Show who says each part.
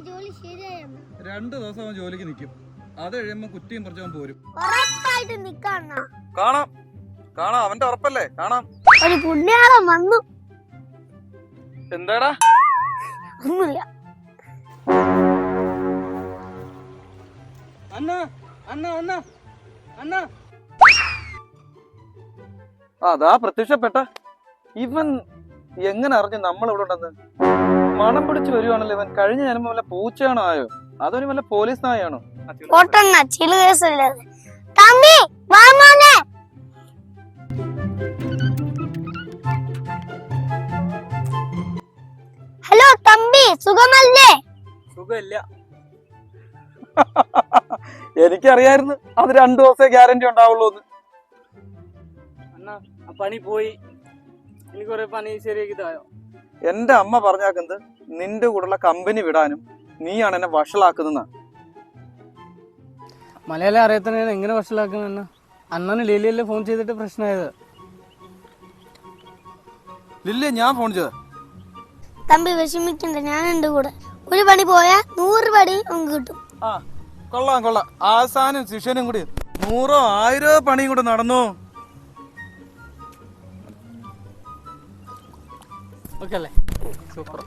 Speaker 1: 2 ദിവസം അവൻ ജോലിക്ക് നിൽക്കും. അത് കഴിയുമ്പോ കുറ്റിയും പറിച്ചവൻ പോരും.
Speaker 2: കാണാം കാണാം, അവന്റെ ഉറപ്പല്ലേ? കാണാം.
Speaker 3: ഒരു പുണ്യാളം വന്നു.
Speaker 2: എന്താടാ?
Speaker 3: ഒന്നുമില്ല.
Speaker 1: അണ്ണാ അണ്ണാ അണ്ണാ അണ്ണാ,
Speaker 2: അതാ പ്രത്യക്ഷപ്പെട്ട. ഇവൻ എങ്ങനെ അറിഞ്ഞു നമ്മൾ ഇവിടെ ഉണ്ടെന്ന്? മണം പിടിച്ച് വരുവാണല്ലോ ഇവൻ. കഴിഞ്ഞ ജന്മം വല്ല പൂച്ചയാണോ ആയോ, അതൊരു വല്ല പോലീസ് നായാണോ?
Speaker 3: ഹലോ തമ്പി, സുഖമല്ലേ?
Speaker 1: സുഖമില്ല.
Speaker 2: എനിക്കറിയായിരുന്നു അത് 2 ദിവസേ ഗ്യാരണ്ടി ഉണ്ടാവുള്ളൂ എന്ന്.
Speaker 1: അണ്ണാ, ആ പണി പോയി. എനിക്ക് കുറെ പണി ശരിയാക്കി തായോ.
Speaker 2: എന്റെ അമ്മ പറഞ്ഞാക്കുന്നത് നിന്റെ കൂടെയുള്ള കമ്പനി വിടാനും നീയാണ് എന്നെ വഷളാക്കുന്ന.
Speaker 1: മലയാളം അറിയാത്തന്നെ എങ്ങനെ വഷളാക്കുന്ന? അണ്ണന് ലില്ലിയല്ലേ ഫോൺ ചെയ്തിട്ട് പ്രശ്നമായത്.
Speaker 2: ലില്ലിയെ ഞാൻ ഫോൺ ചെയ്ത.
Speaker 3: തമ്പി വിഷമിക്കണ്ട, ഞാൻ എന്റെ കൂടെ. ഒരു പണി പോയാ 100 പണി നമുക്ക് കിട്ടും.
Speaker 2: ആ കൊള്ളാം കൊള്ളാം. ആസാനും ശിഷ്യനും കൂടി 100 1000 പണിയും കൂടെ നടന്നു.
Speaker 1: ഓക്കെ അല്ലേ? സൂപ്പർ.